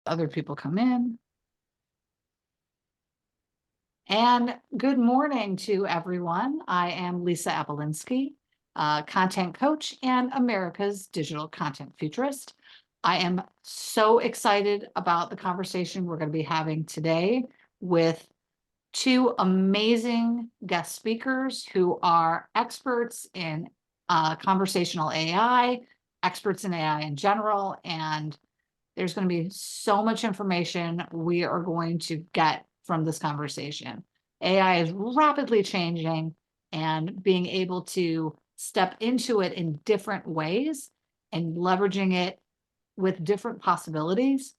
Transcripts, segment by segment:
other people come in. And good morning to everyone. I am Lisa Abelinsky, content coach and America's digital content futurist. I am so excited about the conversation we're going to be having today with two amazing guest speakers who are experts in conversational AI, experts in AI in general, and there's going to be so much information we are going to get from this conversation. AI is rapidly changing, and being able to step into it in different ways and leveraging it with different possibilities,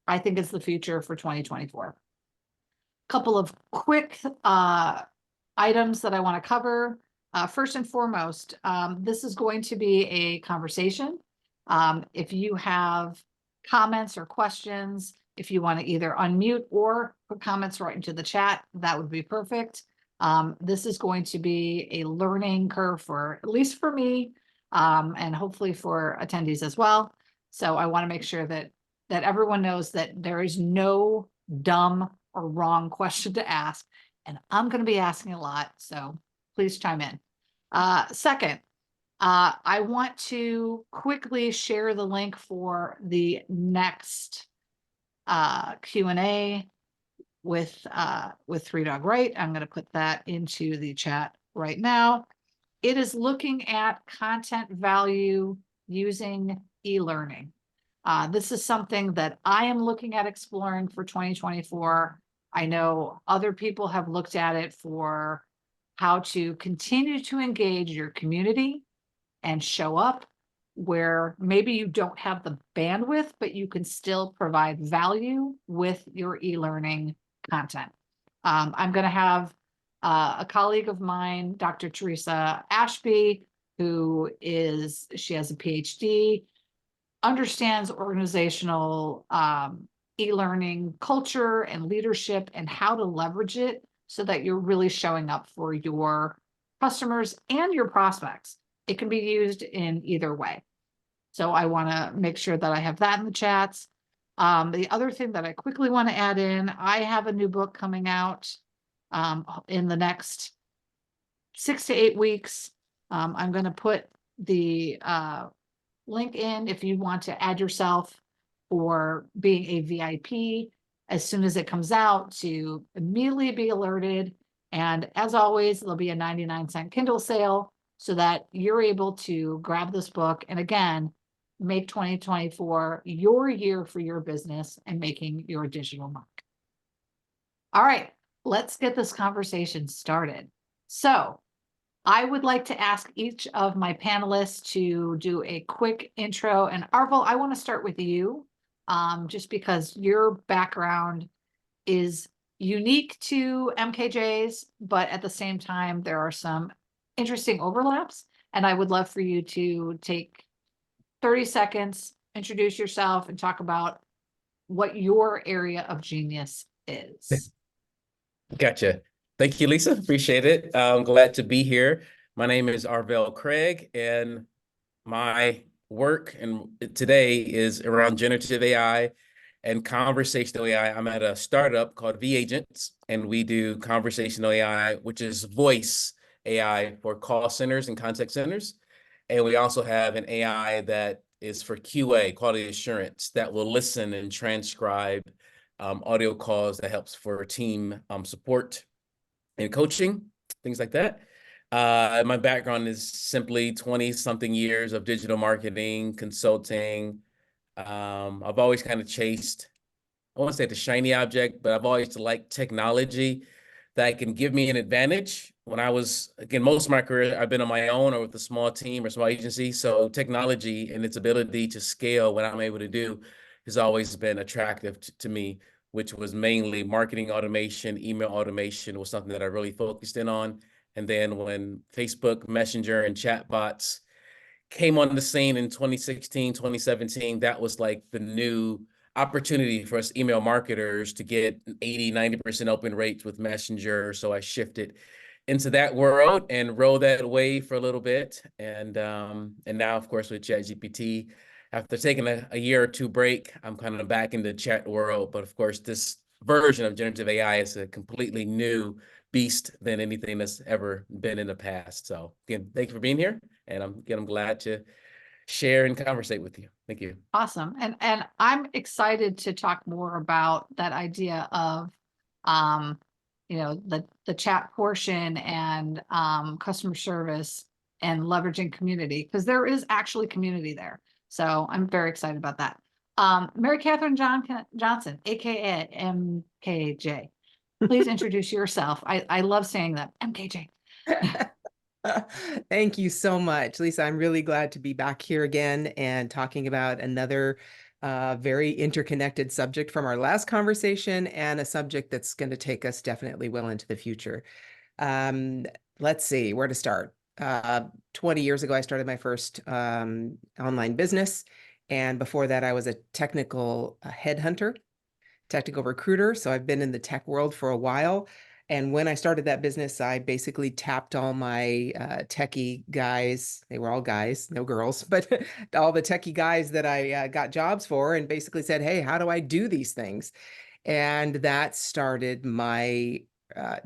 I think is the future for 2024. Couple of quick items that I want to cover. First and foremost, this is going to be a conversation. If you have comments or questions, if you want to either unmute or put comments right into the chat, that would be perfect. This is going to be a learning curve for, at least for me, and hopefully for attendees as well. So I want to make sure that everyone knows that there is no dumb or wrong question to ask, and I'm going to be asking a lot, so please chime in. Second, I want to quickly share the link for the next Q&A with Three Dog Right. I'm going to put that into the chat right now. It is looking at content value using e-learning. This is something that I am looking at exploring for 2024. I know other people have looked at it for how to continue to engage your community and show up where maybe you don't have the bandwidth, but you can still provide value with your e-learning content. I'm going to have a colleague of mine, Dr. Teresa Ashby, she has a PhD, understands organizational e-learning culture and leadership and how to leverage it so that you're really showing up for your customers and your prospects. It can be used in either way. So I want to make sure that I have that in the chats. The other thing that I quickly want to add in, I have a new book coming out in the next 6 to 8 weeks. I'm going to put the link in if you want to add yourself or being a VIP as soon as it comes out to immediately be alerted. And as always, there'll be a 99-cent Kindle sale so that you're able to grab this book and again, make 2024 your year for your business and making your digital mark. All right, let's get this conversation started. So I would like to ask each of my panelists to do a quick intro. And Arvell, I want to start with you, just because your background is unique to MKJ's, but at the same time, there are some interesting overlaps. And I would love for you to take 30 seconds, introduce yourself, and talk about what your area of genius is. Gotcha. Thank you, Lisa. Appreciate it. I'm glad to be here. My name is Arvell Craig, and my work today is around generative AI and conversational AI. I'm at a startup called V-Agents, and we do conversational AI, which is voice AI for call centers and contact centers. And we also have an AI that is for QA, quality assurance, that will listen and transcribe audio calls that helps for team support and coaching, things like that. My background is simply 20-something years of digital marketing, consulting. I've always kind of chased, I won't say the shiny object, but I've always liked technology that can give me an advantage. When I was, again, most of my career, I've been on my own or with a small team or small agency. So technology and its ability to scale what I'm able to do has always been attractive to me, which was mainly marketing automation, email automation was something that I really focused in on. And then when Facebook Messenger and chatbots came on the scene in 2016, 2017, that was like the new opportunity for us email marketers to get 80, 90% open rates with Messenger. So I shifted into that world and rode that wave for a little bit. And now, of course, with ChatGPT, after taking a year or two break, I'm kind of back in the chat world. But of course, this version of generative AI is a completely new beast than anything that's ever been in the past. So again, thank you for being here. And I'm glad to share and conversate with you. Thank you. Awesome. And I'm excited to talk more about that idea of, the chat portion and customer service and leveraging community, because there is actually community there. So I'm very excited about that. Mary Kathryn Johnson, aka MKJ. Please introduce yourself. I love saying that, MKJ. Thank you so much, Lisa. I'm really glad to be back here again and talking about another very interconnected subject from our last conversation, and a subject that's going to take us definitely well into the future. Let's see where to start. 20 years ago, I started my first online business. And before that, I was a technical headhunter, technical recruiter. So I've been in the tech world for a while. And when I started that business, I basically tapped all my techie guys. They were all guys, no girls, but all the techie guys that I got jobs for, and basically said, hey, how do I do these things? And that started my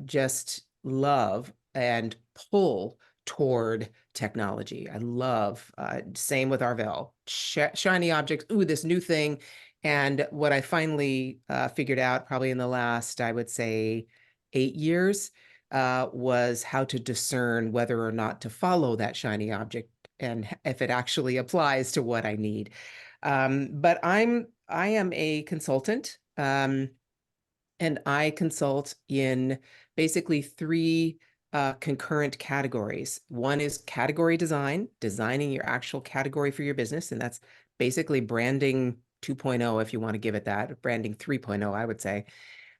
just love and pull toward technology. I love, same with Arvell, shiny objects, ooh, this new thing. And what I finally figured out probably in the last, I would say, 8 years was how to discern whether or not to follow that shiny object and if it actually applies to what I need. But I am a consultant, and I consult in basically 3 concurrent categories. One is category design, designing your actual category for your business, and that's basically branding 2.0, if you want to give it that, branding 3.0, I would say.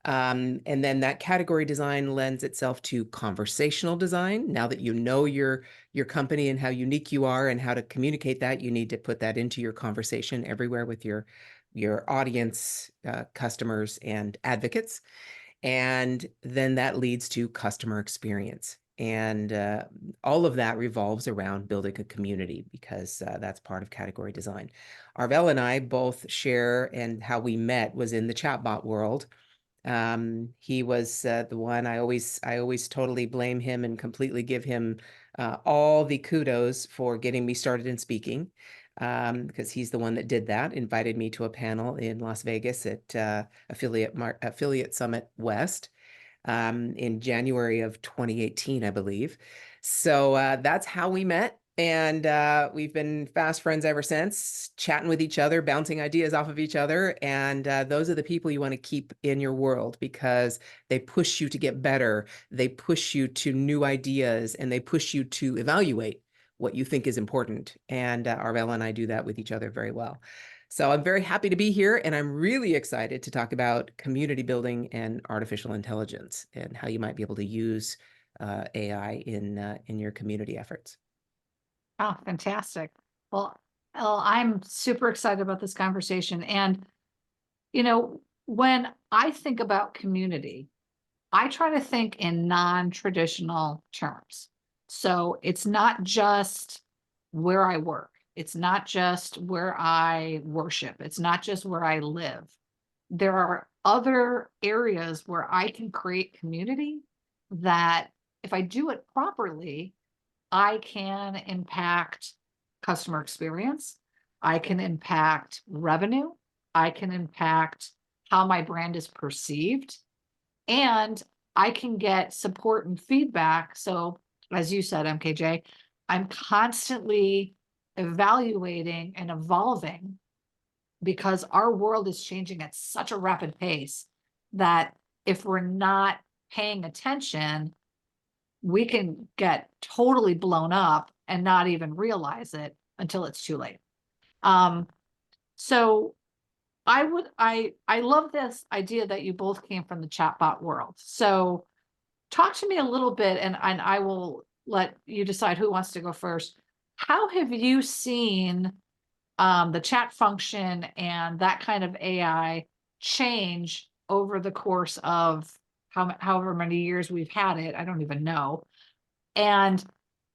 And then that category design lends itself to conversational design. Now that you know your company and how unique you are and how to communicate that, you need to put that into your conversation everywhere with your audience, customers, and advocates. And then that leads to customer experience. And all of that revolves around building a community, because that's part of category design. Arvell and I both share, and how we met was in the chatbot world. He was the one I always totally blame him and completely give him all the kudos for getting me started in speaking, because he's the one that did that, invited me to a panel in Las Vegas at Affiliate Summit West in January of 2018, I believe. So that's how we met. And we've been fast friends ever since, chatting with each other, bouncing ideas off of each other. And those are the people you want to keep in your world, because they push you to get better. They push you to new ideas, and they push you to evaluate what you think is important. And Arvell and I do that with each other very well. So I'm very happy to be here, and I'm really excited to talk about community building and artificial intelligence, and how you might be able to use AI in your community efforts. Oh, fantastic. Well, I'm super excited about this conversation. And, when I think about community, I try to think in non-traditional terms. So it's not just where I work. It's not just where I worship. It's not just where I live. There are other areas where I can create community that, if I do it properly, I can impact customer experience. I can impact revenue. I can impact how my brand is perceived. And I can get support and feedback. So, as you said, MKJ, I'm constantly evaluating and evolving, because our world is changing at such a rapid pace that if we're not paying attention, we can get totally blown up and not even realize it until it's too late. So I love this idea that you both came from the chatbot world. So talk to me a little bit, and I will let you decide who wants to go first. How have you seen the chat function and that kind of AI change over the course of however many years we've had it? I don't even know. And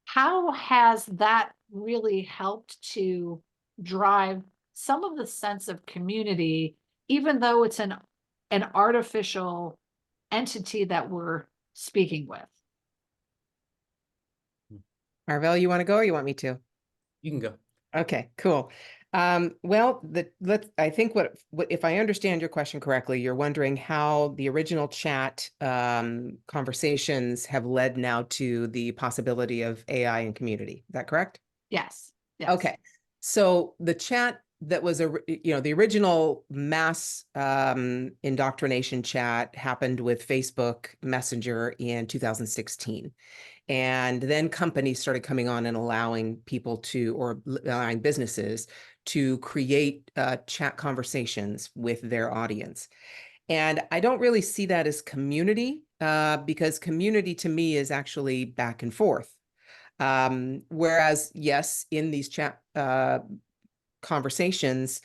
how has that really helped to drive some of the sense of community, even though it's an artificial entity that we're speaking with. Arvell, you want to go or you want me to? You can go. Okay, cool. Well, I think what if I understand your question correctly, you're wondering how the original chat conversations have led now to the possibility of AI and community. Is that correct? Yes. Yes. Okay. So the chat that was the original mass indoctrination chat happened with Facebook Messenger in 2016. And then companies started coming on and allowing people to, or allowing businesses to create chat conversations with their audience. And I don't really see that as community because community to me is actually back and forth. Whereas, yes, in these chat conversations,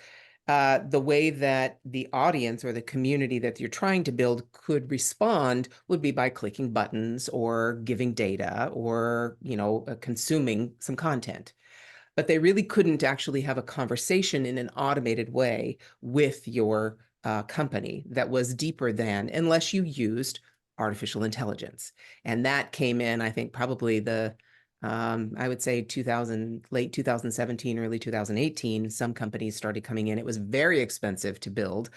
the way that the audience or the community that you're trying to build could respond would be by clicking buttons or giving data or, consuming some content. But they really couldn't actually have a conversation in an automated way with your company that was deeper than, unless you used artificial intelligence. And that came in, I think, probably I would say late 2017, early 2018, some companies started coming in. It was very expensive to build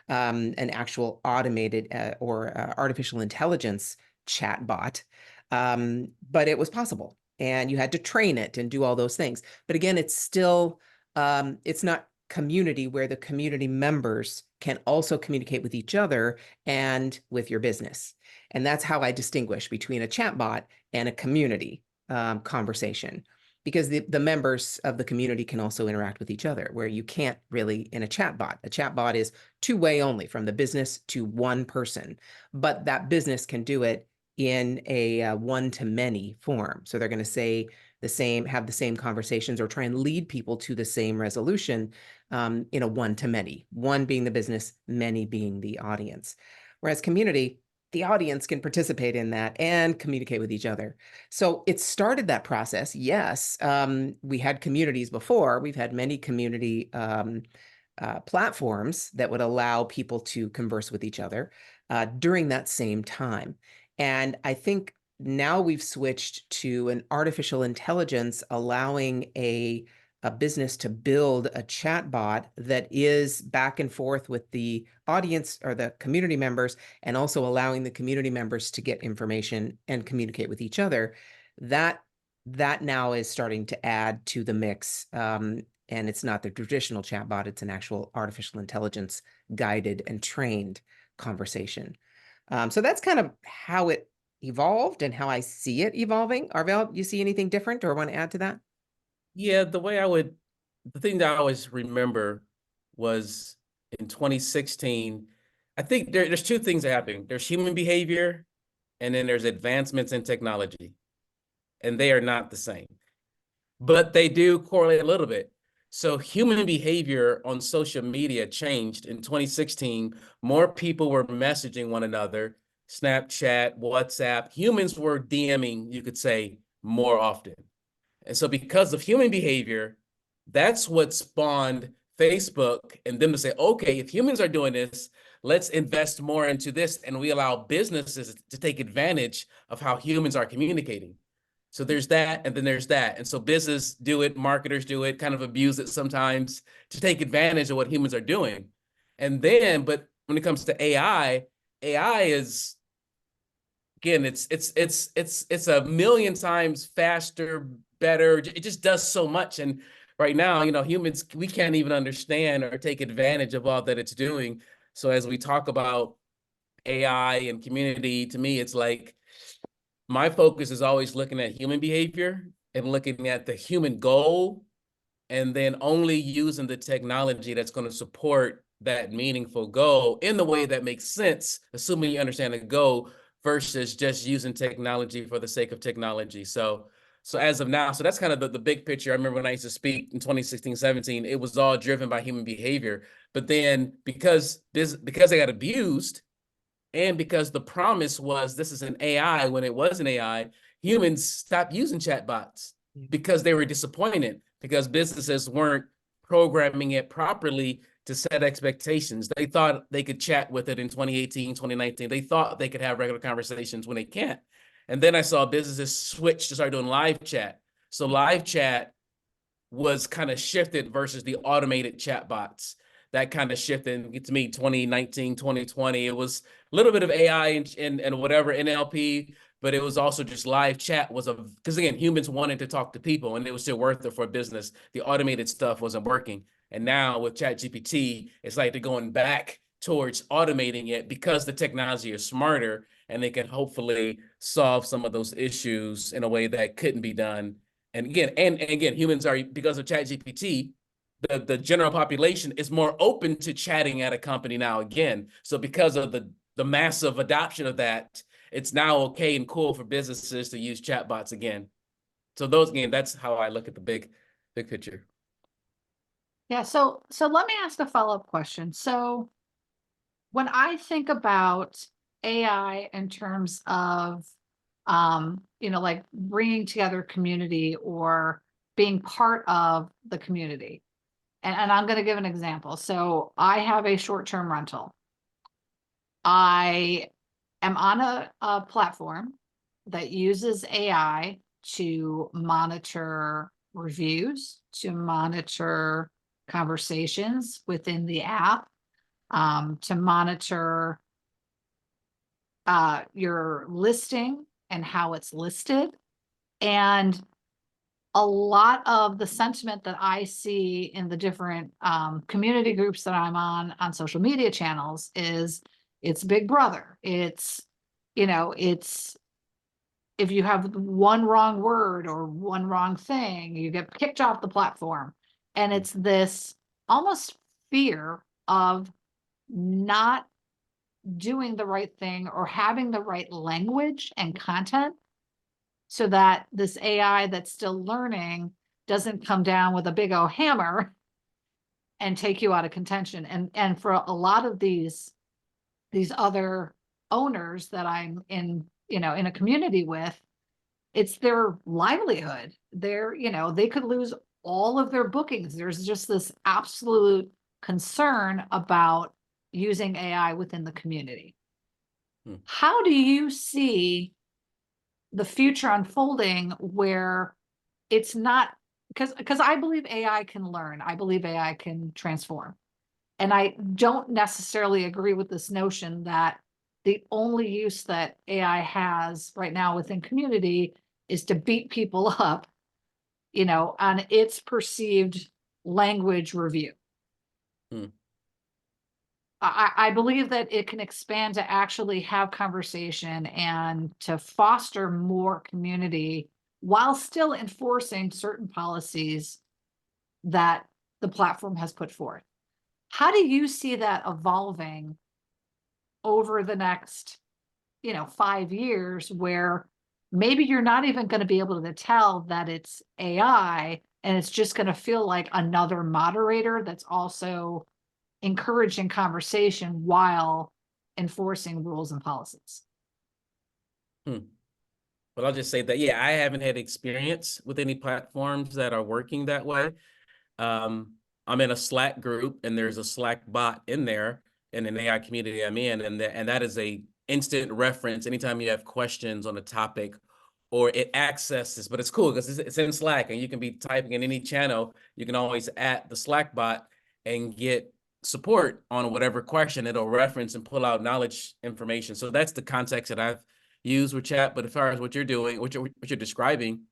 an actual automated or artificial intelligence chat bot, but it was possible. And you had to train it and do all those things. But again, it's still, it's not community where the community members can also communicate with each other and with your business. And that's how I distinguish between a chatbot and a community conversation, because the members of the community can also interact with each other, where you can't really in a chatbot. A chatbot is two-way only, from the business to one person, but that business can do it in a one-to-many form. So they're going to say have the same conversations or try and lead people to the same resolution in a one-to-many, one being the business, many being the audience. Whereas community, the audience can participate in that and communicate with each other. So it started that process. Yes, we had communities before. We've had many community platforms that would allow people to converse with each other during that same time. And I think now we've switched to an artificial intelligence allowing a business to build a chat bot that is back and forth with the audience or the community members, and also allowing the community members to get information and communicate with each other. That now is starting to add to the mix. And it's not the traditional chat bot, it's an actual artificial intelligence guided and trained conversation. So that's kind of how it evolved and how I see it evolving. Arvell, you see anything different or want to add to that? Yeah, the thing that I always remember was in 2016, I think there's two things that happen. There's human behavior, and then there's advancements in technology. And they are not the same, but they do correlate a little bit. So human behavior on social media changed in 2016. More people were messaging one another, Snapchat, WhatsApp. Humans were DMing, you could say, more often. And so because of human behavior, that's what spawned Facebook and them to say, okay, if humans are doing this, let's invest more into this. And we allow businesses to take advantage of how humans are communicating. So there's that, and then there's that. And so business do it, marketers do it, kind of abuse it sometimes to take advantage of what humans are doing. And then, but when it comes to AI is, again, it's a million times faster, better. It just does so much. And right now, humans, we can't even understand or take advantage of all that it's doing. So as we talk about AI and community, to me, it's like my focus is always looking at human behavior and looking at the human goal, and then only using the technology that's going to support that meaningful goal in the way that makes sense, assuming you understand the goal, versus just using technology for the sake of technology. So as of now, so that's kind of the big picture. I remember when I used to speak in 2016, 17, it was all driven by human behavior. But then because they got abused, and because the promise was this is an AI when it wasn't AI, humans stopped using chatbots because they were disappointed, because businesses weren't programming it properly to set expectations. They thought they could chat with it in 2018, 2019. They thought they could have regular conversations when they can't. And then I saw businesses switch to start doing live chat. So live chat was kind of shifted versus the automated chatbots. That kind of shifted to me 2019, 2020. It was a little bit of AI and whatever, NLP, but it was also just live chat was because again, humans wanted to talk to people and it was still worth it for a business. The automated stuff wasn't working. And now with ChatGPT, it's like they're going back towards automating it because the technology is smarter and they can hopefully solve some of those issues in a way that couldn't be done. And again, humans are, because of ChatGPT, the general population is more open to chatting at a company now again. So because of the massive adoption of that, it's now okay and cool for businesses to use chatbots again. So that's how I look at the big picture. Yeah, so let me ask a follow-up question. So when I think about AI in terms of like bringing together community or being part of the community, and I'm going to give an example. So I have a short-term rental. I am on a platform that uses AI to monitor reviews, to monitor conversations within the app, to monitor your listing and how it's listed. And a lot of the sentiment that I see in the different community groups that I'm on social media channels is it's Big Brother. It's if you have one wrong word or one wrong thing, you get kicked off the platform. And it's this almost fear of not doing the right thing or having the right language and content so that this AI that's still learning doesn't come down with a big old hammer and take you out of contention. And for a lot of these other owners that I'm in a community with, it's their livelihood. They could lose all of their bookings. There's just this absolute concern about using AI within the community. How do you see the future unfolding where it's not, because I believe AI can learn. I believe AI can transform. And I don't necessarily agree with this notion that the only use that AI has right now within community is to beat people up, on its perceived language review. I believe that it can expand to actually have conversation and to foster more community while still enforcing certain policies that the platform has put forth. How do you see that evolving over the next, 5 years, where maybe you're not even going to be able to tell that it's AI and it's just going to feel like another moderator that's also encouraging conversation while enforcing rules and policies? Well, I'll just say that, yeah, I haven't had experience with any platforms that are working that way. I'm in a Slack group and there's a Slack bot in there in an AI community I'm in, and that is a instant reference anytime you have questions on a topic, or it accesses, but it's cool because it's in Slack and you can be typing in any channel. You can always add the Slack bot and get support on whatever question. It'll reference and pull out knowledge information. So that's the context that I've used with chat. But as far as what you're doing, what you're describing,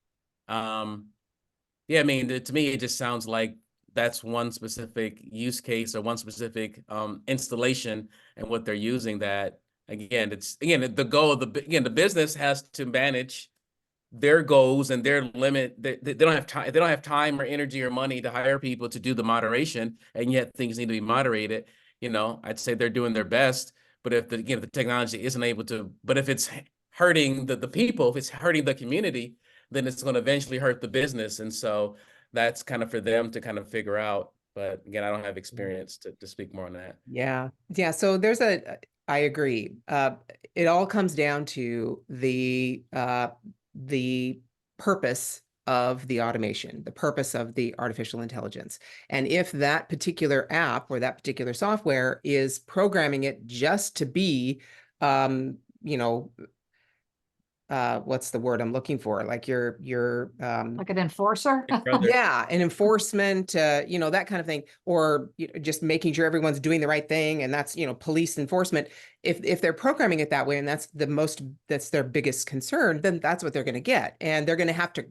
yeah, I mean, to me, it just sounds like that's one specific use case or one specific installation and what they're using. That again, the goal of the business has to manage their goals and their limit. They don't have time. They don't have time or energy or money to hire people to do the moderation, and yet things need to be moderated. I'd say they're doing their best. But if the technology isn't able to, but if it's hurting the people, if it's hurting the community, then it's going to eventually hurt the business. And so that's kind of for them to kind of figure out. But again, I don't have experience to speak more on that. Yeah. So I agree. It all comes down to the purpose of the automation, the purpose of the artificial intelligence. And if that particular app or that particular software is programming it just to be, you know, what's the word I'm looking for? Like your Like an enforcer? yeah, and enforcement, you know, that kind of thing, or just making sure everyone's doing the right thing, and that's, you know, police enforcement. If they're programming it that way, and that's their biggest concern, then that's what they're going to get, and they're going to have to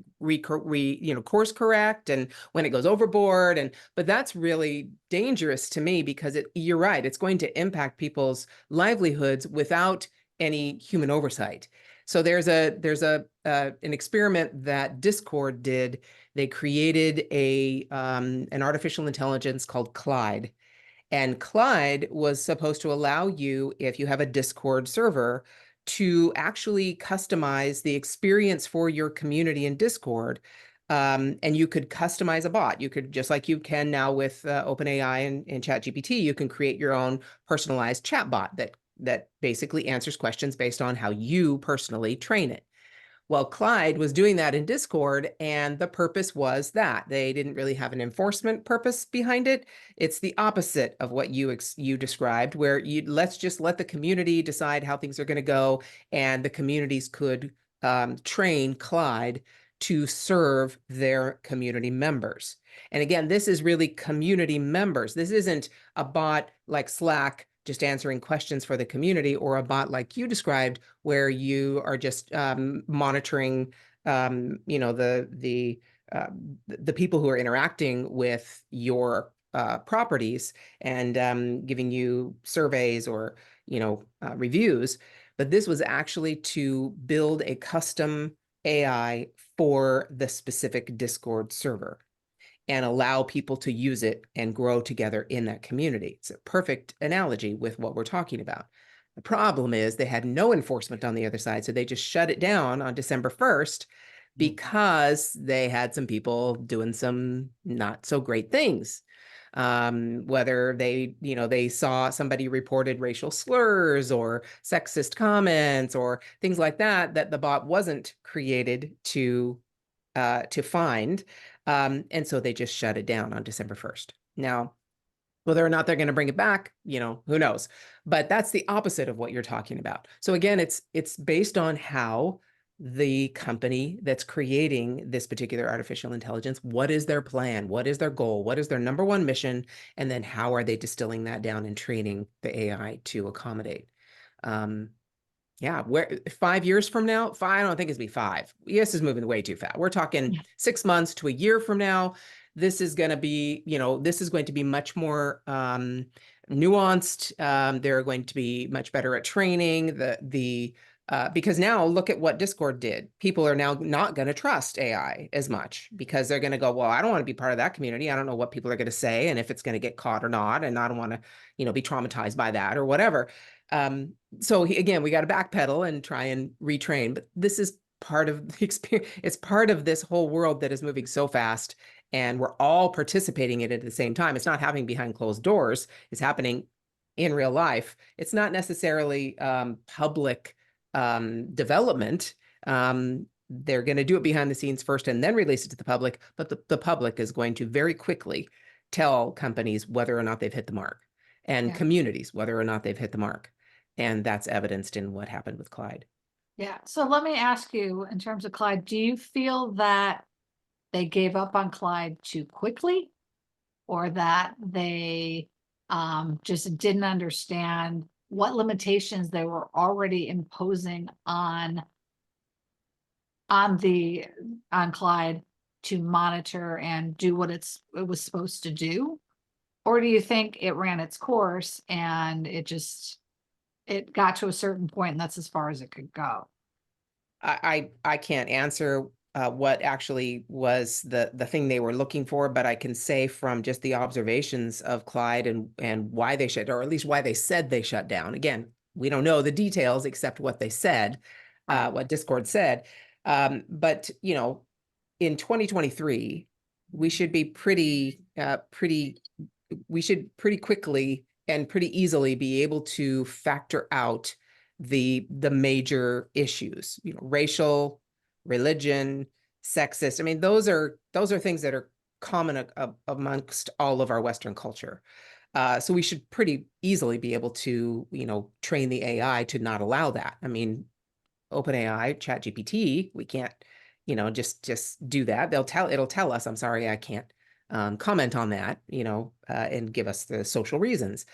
course correct, and when it goes overboard, but that's really dangerous to me because you're right, it's going to impact people's livelihoods without any human oversight. So there's an experiment that Discord did. They created an artificial intelligence called Clyde. And Clyde was supposed to allow you, if you have a Discord server, to actually customize the experience for your community in Discord. And you could customize a bot. You could, just like you can now with OpenAI and ChatGPT, you can create your own personalized chat bot that basically answers questions based on how you personally train it. Well, Clyde was doing that in Discord, and the purpose was that they didn't really have an enforcement purpose behind it. It's the opposite of what you described, where let's just let the community decide how things are going to go, and the communities could train Clyde to serve their community members. And again, this is really community members. This isn't a bot like Slack just answering questions for the community, or a bot like you described, where you are just monitoring, you know, the people who are interacting with your properties and giving you surveys or, you know, reviews. But this was actually to build a custom AI for the specific Discord server and allow people to use it and grow together in that community. It's a perfect analogy with what we're talking about. The problem is they had no enforcement on the other side, so they just shut it down on December 1st because they had some people doing some not so great things. Whether they saw somebody reported racial slurs or sexist comments or things like that, that the bot wasn't created to find. And so they just shut it down on December 1st. Now, whether or not they're going to bring it back, you know, who knows? But that's the opposite of what you're talking about. So again, it's based on how the company that's creating this particular artificial intelligence, what is their plan? What is their goal? What is their number one mission? And then how are they distilling that down and training the AI to accommodate? Yeah, where 5 years from now, I don't think it's be 5. Yes, is moving way too fast. We're talking 6 months to a year from now. This is going to be, you know, this is going to be much more nuanced. They're going to be much better at training because now look at what Discord did. People are now not going to trust AI as much because they're going to go, well, I don't want to be part of that community. I don't know what people are going to say and if it's going to get caught or not. And I don't want to, you know, be traumatized by that or whatever. So again, we got to backpedal and try and retrain, but this is part of the experience. It's part of this whole world that is moving so fast and we're all participating in it at the same time. It's not happening behind closed doors. It's happening in real life. It's not necessarily public development. They're going to do it behind the scenes first and then release it to the public, but the public is going to very quickly tell companies whether or not they've hit the mark and communities whether or not they've hit the mark. And that's evidenced in what happened with Clyde. Yeah. So let me ask you, in terms of Clyde, do you feel that they gave up on Clyde too quickly, or that they just didn't understand what limitations they were already imposing on Clyde to monitor and do what it was supposed to do? Or do you think it ran its course and it got to a certain point and that's as far as it could go? I can't answer what actually was the thing they were looking for, but I can say from just the observations of Clyde and why they shut, or at least why they said they shut down. Again, we don't know the details except what they said, what Discord said. But you know, in 2023, we should be pretty quickly and pretty easily be able to factor out the major issues, you know, racial, religion, sexist. I mean, those are things that are common amongst all of our Western culture. So we should pretty easily be able to, train the AI to not allow that. I mean, OpenAI, ChatGPT, we can't, just do that. It'll tell us, I'm sorry, I can't comment on that, and give us the social reasons.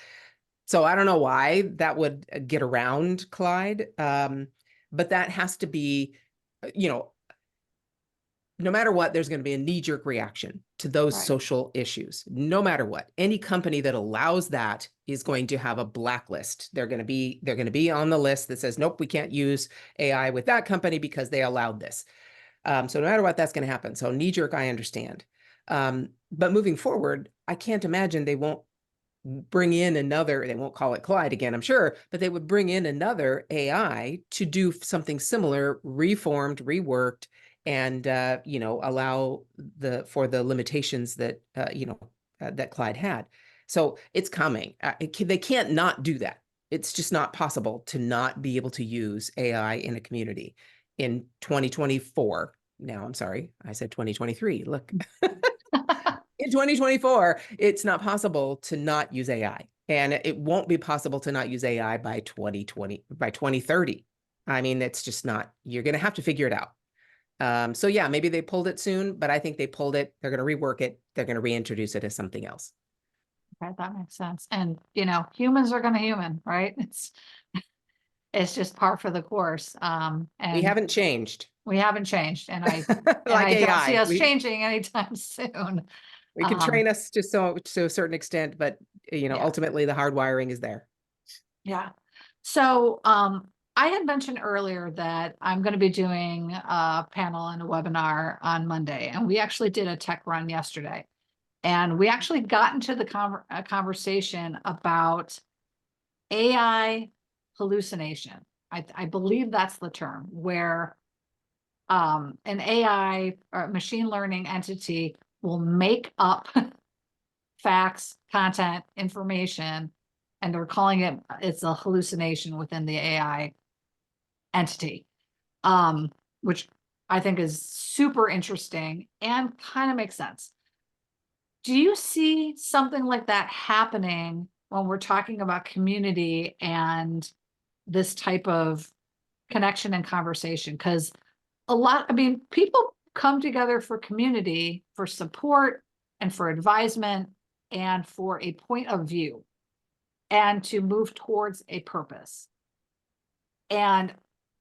So I don't know why that would get around Clyde, but that has to be, no matter what, there's going to be a knee-jerk reaction to those Right. social issues. No matter what, any company that allows that is going to have a blacklist. They're going to be on the list that says, nope, we can't use AI with that company because they allowed this. So no matter what, that's going to happen. So knee-jerk, I understand. But moving forward, I can't imagine they won't bring in another, they won't call it Clyde again, I'm sure, but they would bring in another AI to do something similar, reformed, reworked, and allow for the limitations that that Clyde had. So it's coming. They can't not do that. It's just not possible to not be able to use AI in a community in 2024. Now, I'm sorry, I said 2023. Look. In 2024, it's not possible to not use AI, and it won't be possible to not use AI by 2030. I mean, it's just not, you're going to have to figure it out. So yeah, maybe they pulled it soon, but I think they pulled it. They're going to rework it. They're going to reintroduce it as something else. Right, that makes sense. And, humans are going to human, right? It's just par for the course. We And haven't changed. we haven't changed. And I like don't AI. see us changing anytime soon. We can train us to a certain extent, but Yeah. ultimately the hardwiring is there. Yeah. So I had mentioned earlier that I'm going to be doing a panel and a webinar on Monday, and we actually did a tech run yesterday. And we actually got into the conversation about AI hallucination. I believe that's the term, where an AI or machine learning entity will make up facts, content, information, and they're calling it's a hallucination within the AI entity, which I think is super interesting and kind of makes sense. Do you see something like that happening when we're talking about community and this type of connection and conversation? Because people come together for community, for support, and for advisement, and for a point of view, and to move towards a purpose. And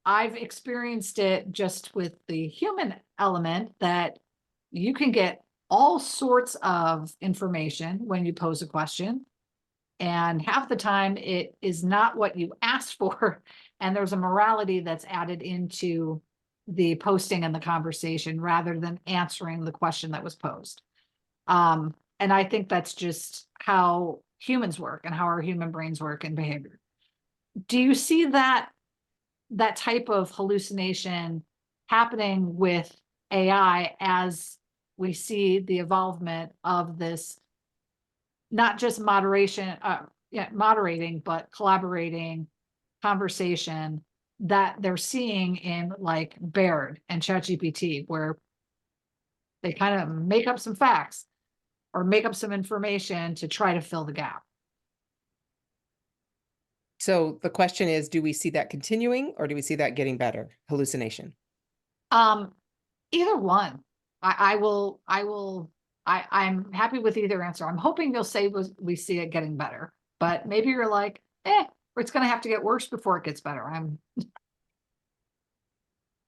I've experienced it just with the human element, that you can get all sorts of information when you pose a question. And half the time it is not what you asked for. And there's a morality that's added into the posting and the conversation rather than answering the question that was posed. And I think that's just how humans work and how our human brains work and behavior. Do you see that type of hallucination happening with AI as we see the evolvement of this, not just moderating, but collaborating conversation that they're seeing in like Baird and ChatGPT, where they kind of make up some facts or make up some information to try to fill the gap? So the question is, do we see that continuing or do we see that getting better? Hallucination. Either one. I'm happy with either answer. I'm hoping you'll say we see it getting better, but maybe you're like, it's going to have to get worse before it gets better.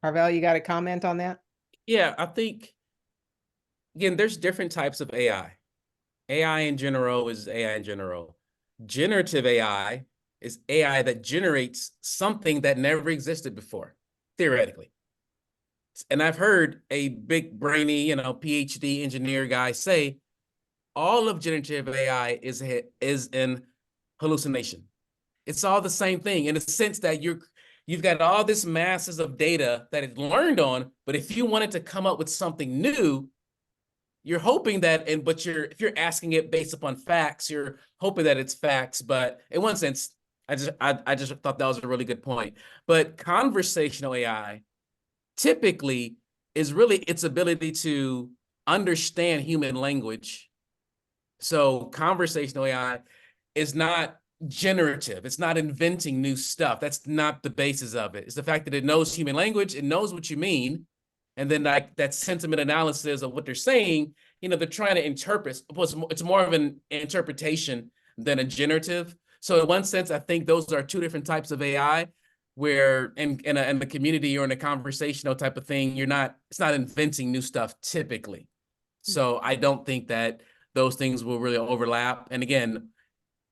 Arvell, you got a comment on that? Yeah, I think, again, there's different types of AI. AI in general is AI in general. Generative AI is AI that generates something that never existed before, theoretically. And I've heard a big brainy, PhD engineer guy say, all of generative AI is in hallucination. It's all the same thing in the sense that you've got all this masses of data that it learned on, but if you wanted to come up with something new, you're hoping that, if you're asking it based upon facts, you're hoping that it's facts. But in one sense, I just thought that was a really good point. But conversational AI typically is really its ability to understand human language. So conversational AI is not generative. It's not inventing new stuff. That's not the basis of it. It's the fact that it knows human language, it knows what you mean, and then like that sentiment analysis of what they're saying, they're trying to interpret. It's more of an interpretation than a generative. So in one sense, I think those are two different types of AI, where in the community or in a conversational type of thing, it's not inventing new stuff typically. So I don't think that those things will really overlap. And again,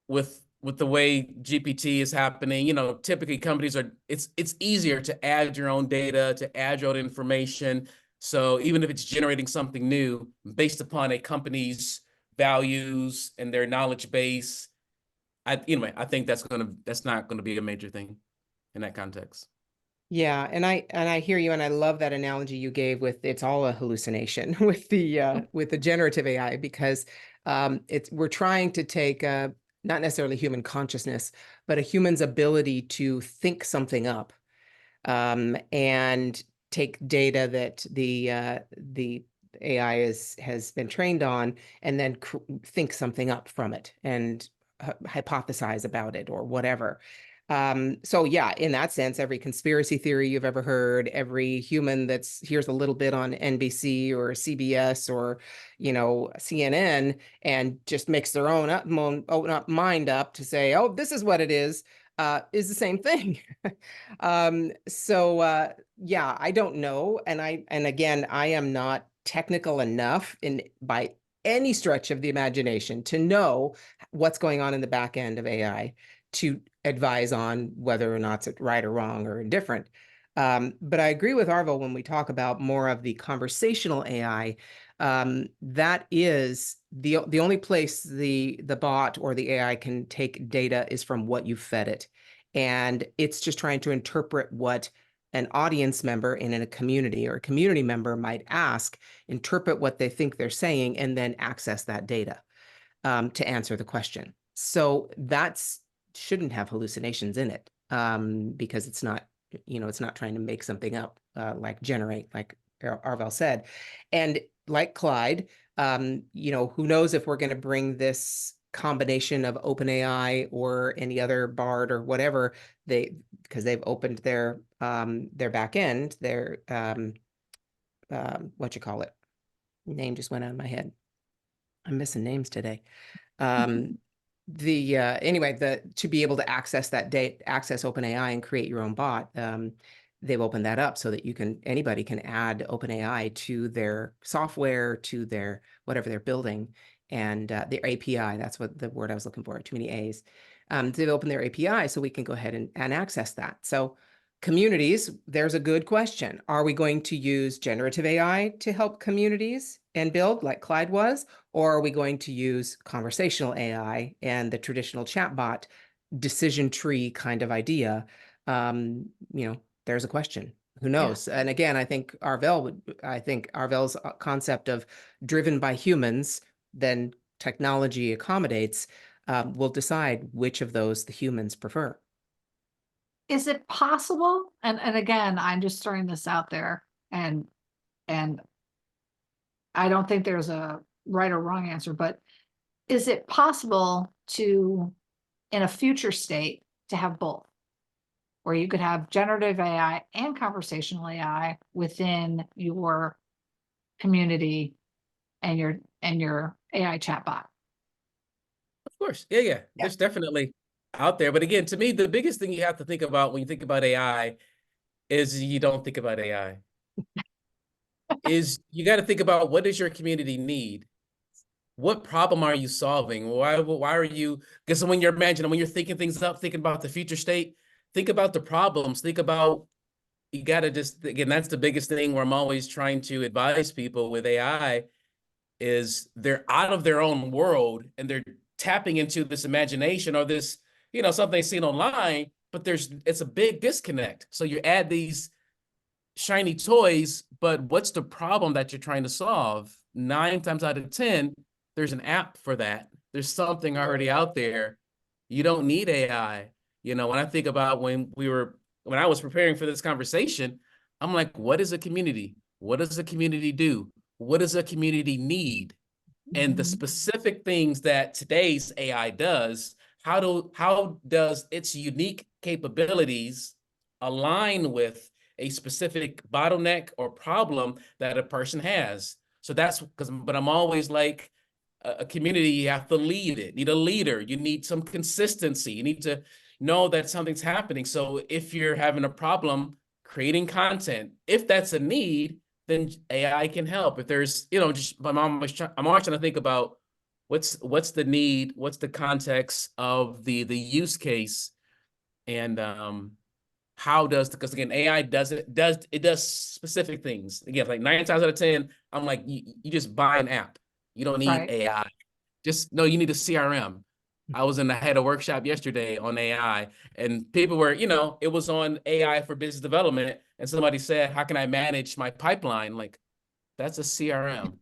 with the way GPT is happening, typically companies it's easier to add your own data, to add your own information. So even if it's generating something new based upon a company's values and their knowledge base, I think that's not gonna be a major thing in that context. Yeah, and I hear you, and I love that analogy you gave with it's all a hallucination with the generative AI, because we're trying to take not necessarily human consciousness, but a human's ability to think something up, and take data that the AI has been trained on, and then think something up from it and hypothesize about it or whatever. So yeah, in that sense, every conspiracy theory you've ever heard, every human that's hears a little bit on NBC or CBS or, CNN, and just makes their own mind up to say, oh, this is what it is the same thing. Yeah, I don't know. And again, I am not technical enough by any stretch of the imagination to know what's going on in the back end of AI to advise on whether or not it's right or wrong or indifferent. But I agree with Arvell when we talk about more of the conversational AI. That is the only place the bot or the AI can take data is from what you fed it. And it's just trying to interpret what an audience member in a community or a community member might ask, interpret what they think they're saying, and then access that data to answer the question. So that's shouldn't have hallucinations in it, because it's not trying to make something up, like generate, like Arvell said. And like Clyde, who knows if we're going to bring this combination of OpenAI or any other BARD or whatever, because they've opened their back end, their what you call it, name just went out of my head. I'm missing names today. Anyway, to be able to access that data, access OpenAI and create your own bot, they've opened that up so that anybody can add OpenAI to their software, to their whatever they're building, and their API. That's what the word I was looking for. Too many A's. They've opened their API so we can go ahead and access that. So communities, there's a good question. Are we going to use generative AI to help communities and build like Clyde was? Or are we going to use conversational AI and the traditional chatbot decision tree kind of idea? There's a question. Who knows? Yeah. And again, I think Arvell's concept of driven by humans, then technology accommodates, will decide which of those the humans prefer. Is it possible? And again, I'm just throwing this out there, and I don't think there's a right or wrong answer, but is it possible to, in a future state, to have both, where you could have generative AI and conversational AI within your community and your AI chatbot? Of course, yeah. There's definitely out there, but again, to me, the biggest thing you have to think about when you think about AI is you don't think about AI. Is you got to think about, what does your community need? What problem are you solving? Why are you, because when you're thinking things up, thinking about the future state, think about the problems, think about, you got to just, again, that's the biggest thing where I'm always trying to advise people with AI, is they're out of their own world and they're tapping into this imagination or this, something they've seen online, but it's a big disconnect. So you add these shiny toys, but what's the problem that you're trying to solve? 9 times out of 10, there's an app for that. There's something already out there. You don't need AI. When I think about when I was preparing for this conversation, I'm like, what is a community? what does the community do? What does a community need? And the specific things that today's AI does, how does its unique capabilities align with a specific bottleneck or problem that a person has? So that's because, but I'm always like, a community, you have to lead it, need a leader, you need some consistency, you need to know that something's happening. So if you're having a problem creating content, if that's a need, then AI can help. If there's, just I'm always trying to think about what's the need, what's the context of the use case, and how does, because again, AI does specific things. Again, like 9 times out of 10, I'm like, you just buy an app. You don't need Right. AI. Just no, you need a CRM. I had a workshop yesterday on AI, and people were, it was on AI for business development, and somebody said, how can I manage my pipeline? Like, that's a CRM.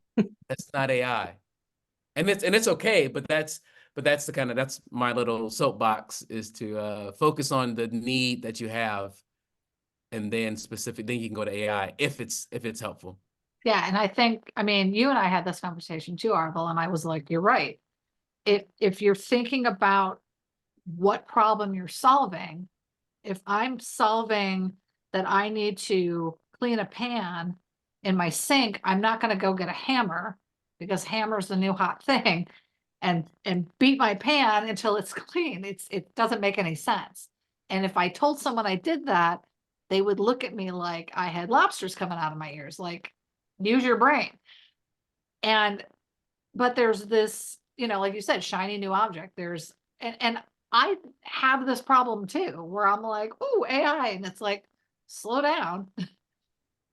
That's not AI. And it's okay, but that's that's my little soapbox, is to focus on the need that you have, and then then you can go to AI if it's helpful. Yeah, and I think, I mean, you and I had this conversation too, Arvell, and I was like, you're right. If you're thinking about what problem you're solving, if I'm solving that I need to clean a pan in my sink, I'm not going to go get a hammer, because hammer's the new hot thing, and beat my pan until it's clean. It doesn't make any sense. And if I told someone I did that, they would look at me like I had lobsters coming out of my ears, like, use your brain. But there's this, like you said, shiny new object. And I have this problem too, where I'm like, oh, AI. And it's like, slow down.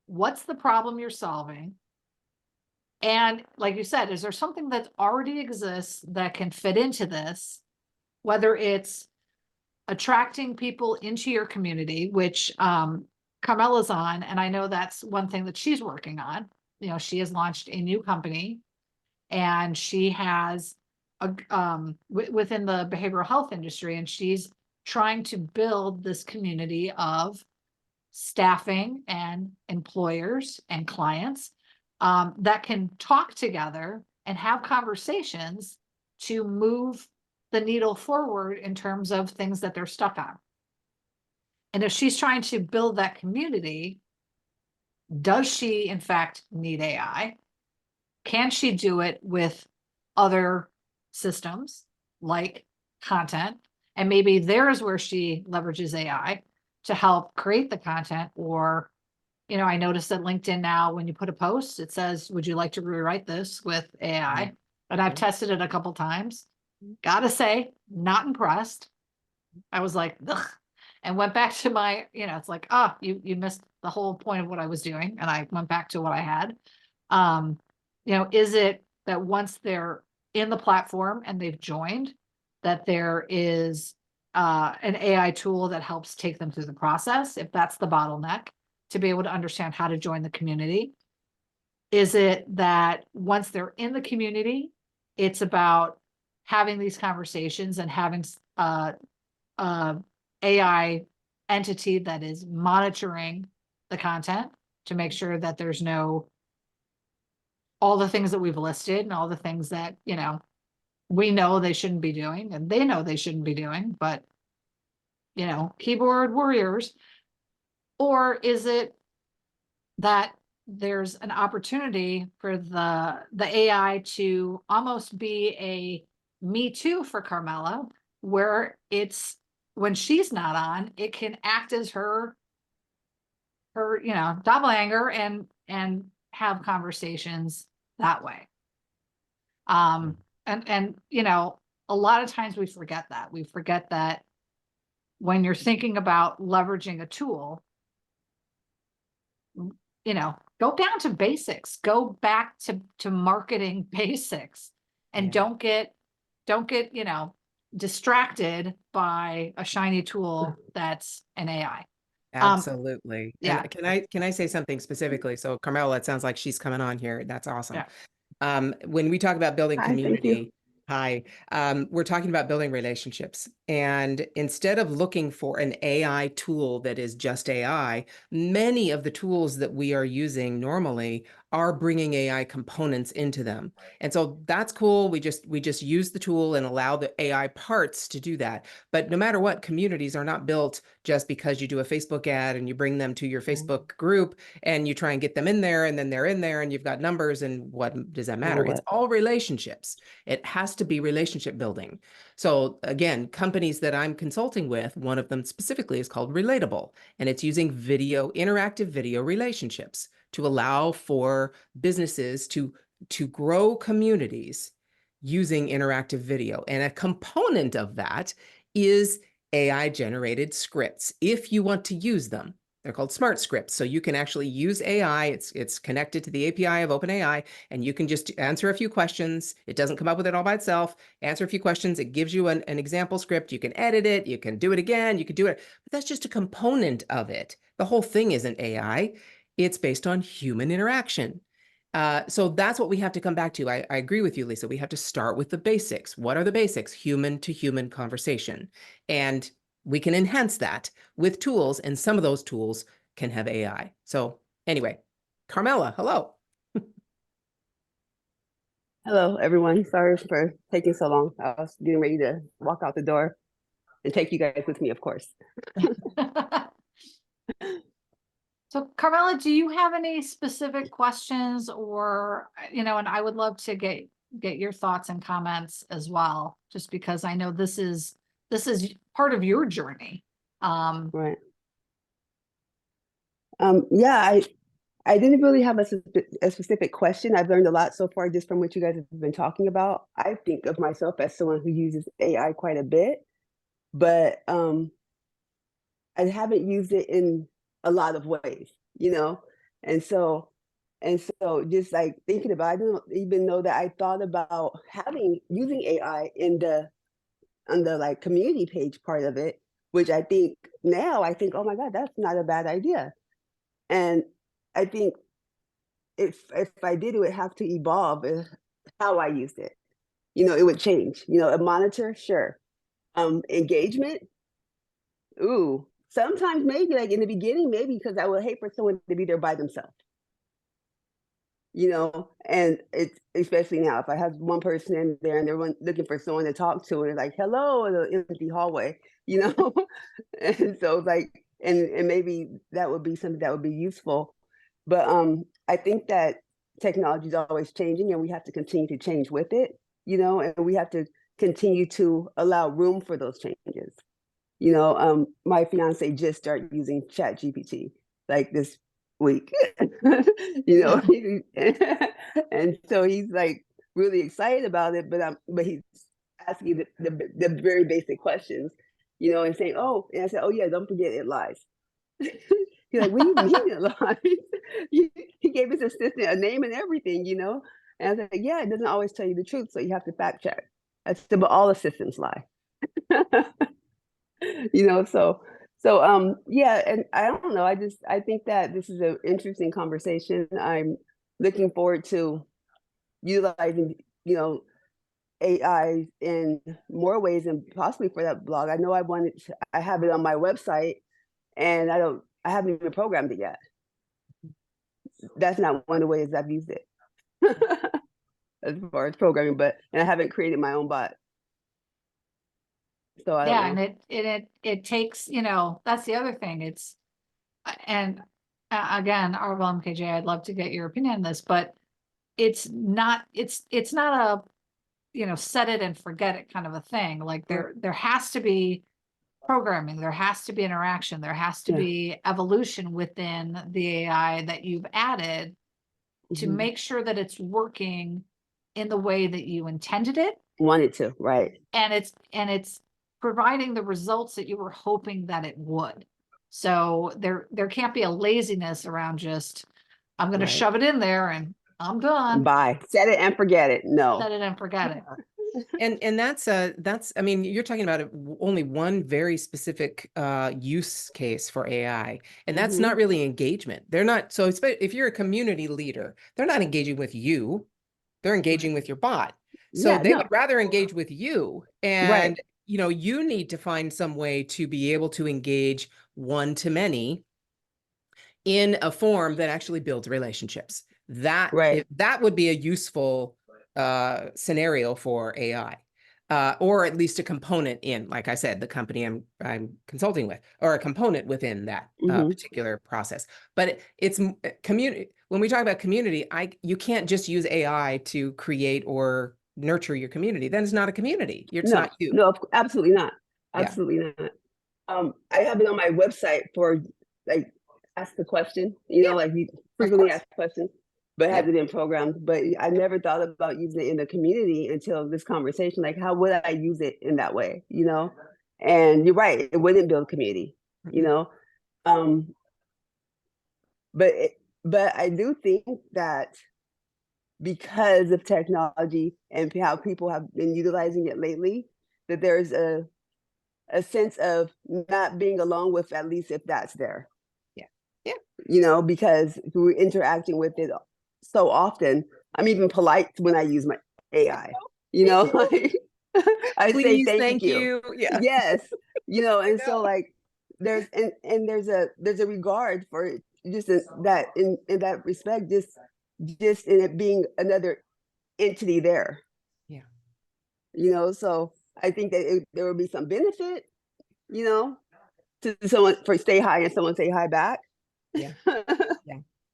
What's the problem you're solving? And like you said, is there something that already exists that can fit into this? Whether it's attracting people into your community, which Carmela's on, and I know that's one thing that she's working on. She has launched a new company, and she has within the behavioral health industry, and she's trying to build this community of staffing and employers and clients that can talk together and have conversations to move the needle forward in terms of things that they're stuck on. And if she's trying to build that community, does she in fact need AI? Can she do it with other systems like content? And maybe there's where she leverages AI to help create the content. Or, I noticed that LinkedIn now, when you put a post, it says, would you like to rewrite this with AI? And I've tested it a couple times. Gotta say, not impressed. I was like, ugh, and went back to my, it's like, you missed the whole point of what I was doing. And I went back to what I had. Is it that once they're in the platform and they've joined, that there is an AI tool that helps take them through the process, if that's the bottleneck, to be able to understand how to join the community? Is it that once they're in the community, it's about having these conversations and having AI entity that is monitoring the content to make sure that there's all the things that we've listed and all the things that, we know they shouldn't be doing and they know they shouldn't be doing, but, keyboard warriors? Or is it that there's an opportunity for the AI to almost be a me too for Carmela, where it's, when she's not on, it can act as her doppelganger and have conversations that way. And a lot of times we forget that when you're thinking about leveraging a tool, go down to basics, go back to marketing basics, and don't get distracted by a shiny tool that's an AI. Absolutely. Yeah. And can I say something specifically? So Carmela, it sounds like she's coming on here. That's awesome. Yeah. When we talk about building Hi, thank you. community, Hi, we're talking about building relationships. And instead of looking for an AI tool that is just AI, many of the tools that we are using normally are bringing AI components into them. And so that's cool. We just use the tool and allow the AI parts to do that. But no matter what, communities are not built just because you do a Facebook ad and you bring them to your Facebook group and you try and get them in there, and then they're in there and you've got numbers, and what does that matter? It's all relationships. It has to be relationship building. So again, companies that I'm consulting with, one of them specifically is called Relatable, and it's using interactive video relationships to allow for businesses to grow communities using interactive video. And a component of that is AI generated scripts, if you want to use them. They're called smart scripts. So you can actually use AI. It's connected to the API of OpenAI, and you can just answer a few questions. It doesn't come up with it all by itself. Answer a few questions. It gives you an example script. You can edit it. You can do it again. You can do it. But that's just a component of it. The whole thing isn't AI. It's based on human interaction. So that's what we have to come back to. I agree with you, Lisa. We have to start with the basics. What are the basics? Human to human conversation. And we can enhance that with tools, and some of those tools can have AI. So anyway, Carmela, hello. Hello, everyone. Sorry for taking so long. I was getting ready to walk out the door and take you guys with me, of course. So Carmela, do you have any specific questions, or, and I would love to get your thoughts and comments as well, just because I know this is part of your journey. Right. Yeah, I didn't really have a specific question. I've learned a lot so far just from what you guys have been talking about. I think of myself as someone who uses AI quite a bit, but I haven't used it in a lot of ways, and so just like thinking about, I didn't even know that I thought about using AI on the like community page part of it, which I think, oh my God, that's not a bad idea. And I think if I did, it would have to evolve how I used it. It would change. A monitor, sure. Engagement, ooh, sometimes maybe like in the beginning, maybe because I would hate for someone to be there by themselves. And it's especially now, if I have one person in there and they're looking for someone to talk to, and it's like, hello, in the empty hallway, and so like, and maybe that would be something that would be useful. But I think that technology is always changing, and we have to continue to change with it, and we have to continue to allow room for those changes. My fiance just started using ChatGPT like this week, and so he's like really excited about it, but he's asking the very basic questions, and saying, oh, and I said, oh yeah, don't forget it lies. He's like, what do you mean it lies? He gave his assistant a name and everything, and I was like, yeah, it doesn't always tell you the truth, so you have to fact check. I said, but all assistants lie. Yeah, and I don't know, I think that this is an interesting conversation. I'm looking forward to utilizing AI in more ways, and possibly for that blog. I know I have it on my website, and I haven't even programmed it yet. That's not one of the ways I've used it as far as programming, and I haven't created my own bot. So I don't know. And it takes, that's the other thing. Again, Arvell MKJ, I'd love to get your opinion on this, but it's not a, set it and forget it kind of a thing. Like there has to be programming, there has to be interaction, there has to be evolution within the AI that you've added to make sure that it's working in the way that you intended it. Wanted to, right. And it's providing the results that you were hoping that it would. So there can't be a laziness around just, I'm going to shove it in there and I'm done. Bye. Set it and forget it. No. Set it and forget it. And that's I mean, you're talking about only one very specific use case for AI, and that's not really engagement. They're not, so if you're a community leader, they're not engaging with you, they're engaging with your bot. So Yeah, they no, would rather engage with you. right. And, you know, you need to find some way to be able to engage one to many in a form that actually builds relationships. Right. That would be a useful scenario for AI. Or at least a component in, like I said, the company I'm consulting with, or a component within that Hmm. particular process. But it's community. When we talk about community, you can't just use AI to create or nurture your community. Then it's not a community. It's No, not you. no, absolutely not. Yeah. Absolutely not. I have it on my website for like ask the question, Yeah, like you of frequently course. ask questions, but it Yep. hasn't been programmed. But I never thought about using it in the community until this conversation. Like, how would I use it in that way? And you're right, it wouldn't build community, you Mhm. know. Um, but but I do think that because of technology and how people have been utilizing it lately, that there's a sense of not being alone with, at least if that's there, Yeah. Yeah. because we're interacting with it so often. I'm even polite when I use my AI, Me too. like I say Please, thank thank you. you. Yeah. Yes, I and so know. like and there's a regard for it, just in that respect, just in it being another entity there, Yeah. so I think that there will be some benefit, you know, to someone for stay high and someone say hi back. Yeah.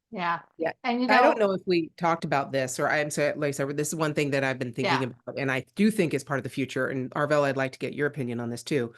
Yeah. Yeah. And I don't know if we talked about this, or I'm sorry, Lisa, this is one thing that I've been thinking Yeah. about, and I do think is part of the future. And Arvell, I'd like to get your opinion on this too.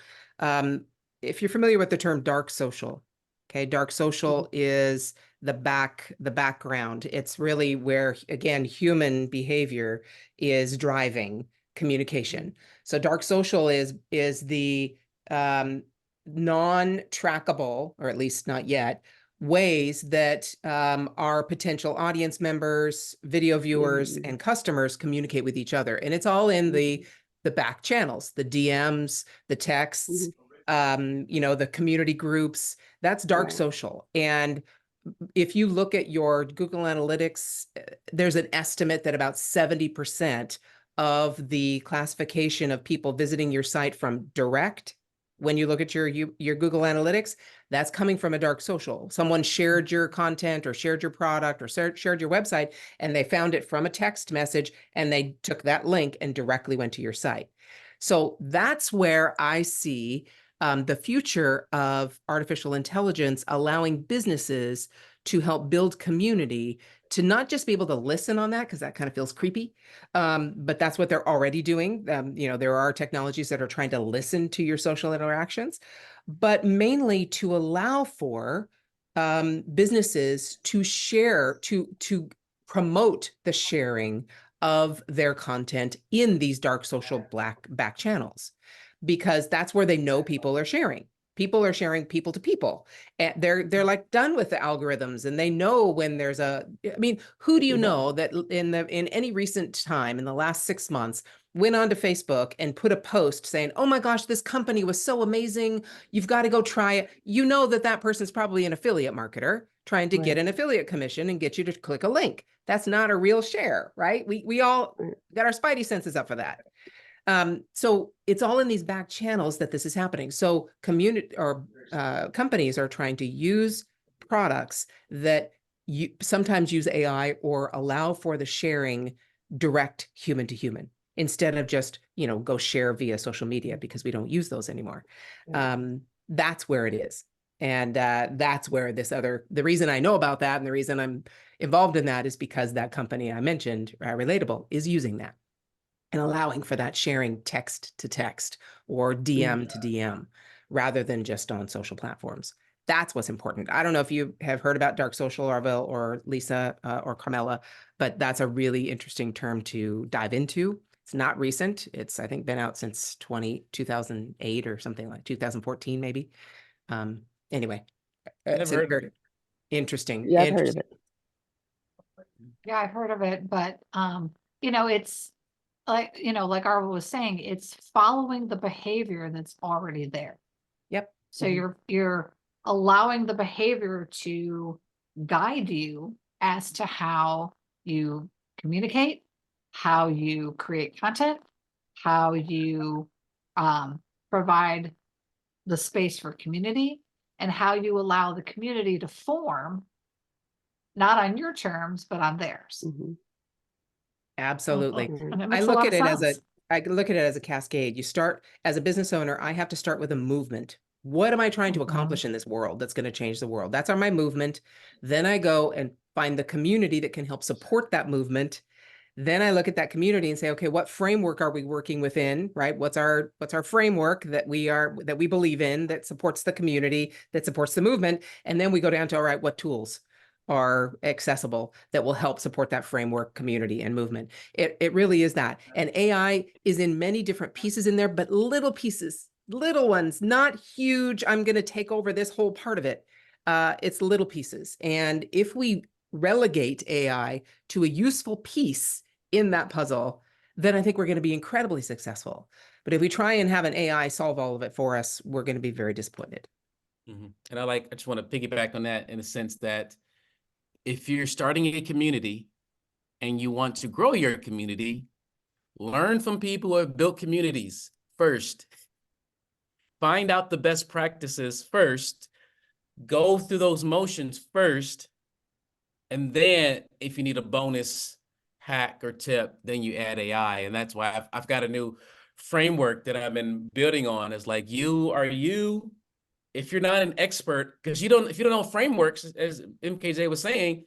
If you're familiar with the term dark social, okay, dark social is the background. It's really where, again, human behavior is driving communication. So dark social is the non-trackable, or at least not yet, ways that our potential audience members, video viewers, and customers communicate with each other. And it's all in the back channels, the DMs, the texts, the community groups. That's dark Right. social. And if you look at your Google Analytics, there's an estimate that about 70% of the classification of people visiting your site from direct, when you look at your Google Analytics, that's coming from a dark social. Someone shared your content or shared your product or shared your website, and they found it from a text message, and they took that link and directly went to your site. So that's where I see the future of artificial intelligence allowing businesses to help build community, to not just be able to listen on that, because that kind of feels creepy, but that's what they're already doing. There are technologies that are trying to listen to your social interactions, but mainly to allow for businesses to share, to promote the sharing of their content in these dark social back channels, because that's where they know people are sharing. People are sharing people to people, and they're like done with the algorithms, and they know when there's I mean, who do you know that in any recent time in the last 6 months went onto Facebook and put a post saying, "Oh my gosh, this company was so amazing. You've got to go try it." You know that person's probably an affiliate marketer trying to get an affiliate commission and get you to click a link. That's not a real share, right? We all got our spidey senses up for that. So it's all in these back channels that this is happening. So community or companies are trying to use products that you sometimes use AI or allow for the sharing direct human to human, instead of just, go share via social media, because we don't use those anymore. That's where it is. And that's where the reason I know about that and the reason I'm involved in that is because that company I mentioned, Relatable, is using that and allowing for that sharing text to text or DM to DM, rather than just on social platforms. That's what's important. I don't know if you have heard about dark social, Arvell or Lisa or Carmela, but that's a really interesting term to dive into. It's not recent. It's, I think, been out since 2008 or something, like 2014, maybe. Anyway, it's Never heard of very interesting. Yeah, I've heard of it. Yeah, I've heard of it, but it's like Arvell was saying, it's following the behavior that's already there. Yep. So you're allowing the behavior to guide you as to how you communicate, how you create content, how you provide the space for community, and how you allow the community to form, not on your terms, but on theirs. Mhm. Absolutely. And it I makes a look lot at of it as sense. I look at it as a cascade. You start as a business owner, I have to start with a movement. What am I trying to Mhm. accomplish in this world that's going to change the world? That's on my movement. Then I go and find the community that can help support that movement. Then I look at that community and say, okay, what framework are we working within, right? What's our framework that we believe in, that supports the community, that supports the movement? And then we go down to, all right, what tools are accessible that will help support that framework, community, and movement. It really is that. And AI is in many different pieces in there, but little pieces, little ones, not huge. I'm going to take over this whole part of it. It's little pieces. And if we relegate AI to a useful piece in that puzzle, then I think we're going to be incredibly successful. But if we try and have an AI solve all of it for us, we're going to be very disappointed. Mhm. And I just want to piggyback on that in the sense that if you're starting a community and you want to grow your community, learn from people who have built communities first. Find out the best practices first. Go through those motions first. And then if you need a bonus hack or tip, then you add AI. And that's why I've got a new framework that I've been building on. It's like, if you're not an expert, because if you don't know frameworks, as MKJ was saying,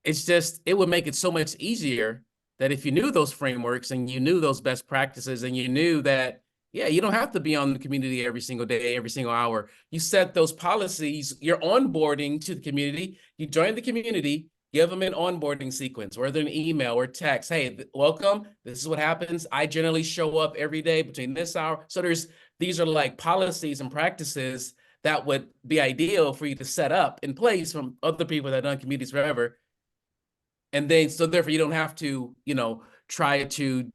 it would make it so much easier that if you knew those frameworks and you knew those best practices and you knew that, yeah, you don't have to be on the community every single day, every single hour. You set those policies, you're onboarding to the community, you join the community, give them an onboarding sequence, whether an email or text. Hey, welcome. This is what happens. I generally show up every day between this hour. So these are like policies and practices that would be ideal for you to set up in place from other people that have done communities forever. And then, so therefore you don't have to, try to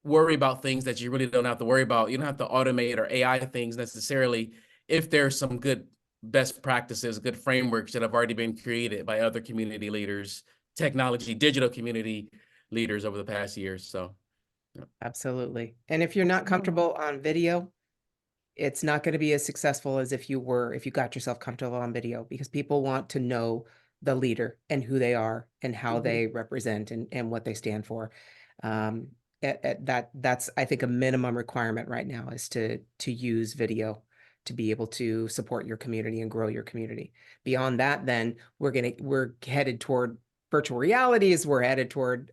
worry about things that you really don't have to worry about. You don't have to automate or AI things necessarily if there's some good best practices, good frameworks that have already been created by other community leaders, digital community leaders over the past years. So. Yeah. Absolutely. And if you're not comfortable on video, it's not going to be as successful as if you got yourself comfortable on video, because people want to know the leader and who they are and how they represent and what they stand for. That's, I think, a minimum requirement right now is to use video to be able to support your community and grow your community. Beyond that, then we're headed toward virtual realities. We're headed toward,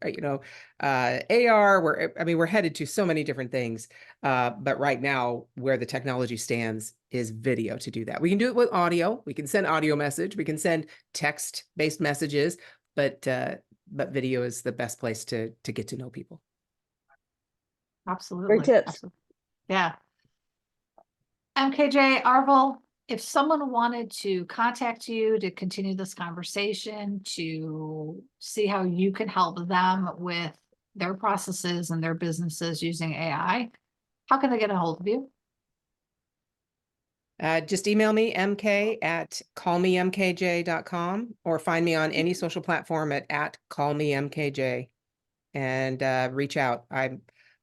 AR. We're headed to so many different things. But right now, where the technology stands is video to do that. We can do it with audio. We can send audio message. We can send text-based messages, but video is the best place to get to know people. Absolutely. Great tips. Absolutely. Yeah. MKJ, Arvell, if someone wanted to contact you to continue this conversation, to see how you can help them with their processes and their businesses using AI, how can they get a hold of you? Just email me, mk@callmemkj.com, or find me on any social platform at callmemkj, and reach out. I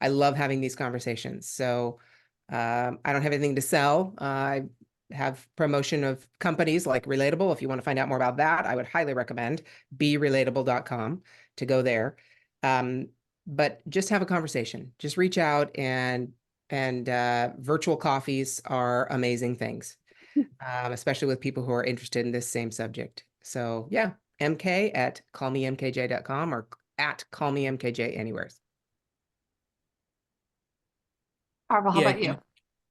love having these conversations. So I don't have anything to sell. I have promotion of companies like Relatable. If you want to find out more about that, I would highly recommend berelatable.com to go there. But just have a conversation. Just reach out, and virtual coffees are amazing things, especially with people who are interested in this same subject. So yeah, mk@callmemkj.com or @callmemkj anywhere. Arvell, how Yeah, about you?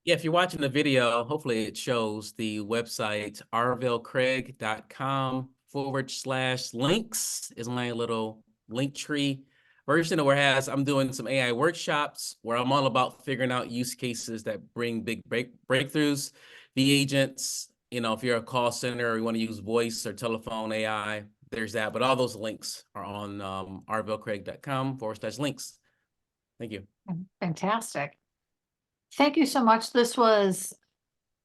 if you're watching the video, hopefully it shows the website arvellcraig.com/links is my little link tree version, whereas I'm doing some AI workshops where I'm all about figuring out use cases that bring big breakthroughs. The agents, if you're a call center or you want to use voice or telephone AI, there's that. But all those links are on arvellcraig.com/links. Thank you. Fantastic. Thank you so much. This was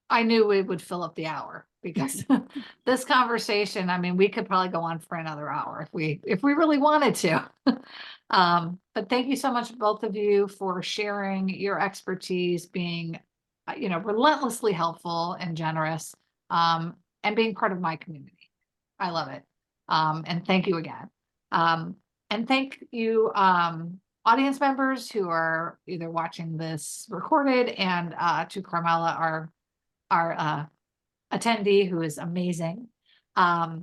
I knew we would fill up the hour because this conversation, I mean, we could probably go on for another hour if we really wanted to. But thank you so much, both of you, for sharing your expertise, being, relentlessly helpful and generous, and being part of my community. I love it. And thank you again. And thank you, audience members who are either watching this recorded, and to Carmela, our attendee, who is amazing. I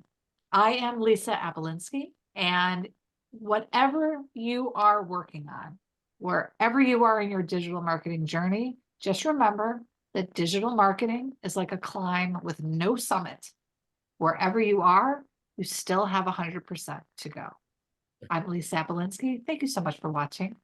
am Lisa Apolinski, and whatever you are working on, wherever you are in your digital marketing journey, just remember that digital marketing is like a climb with no summit. Wherever you are, you still have 100% to go. I'm Lisa Apolinski. Thank you so much for watching.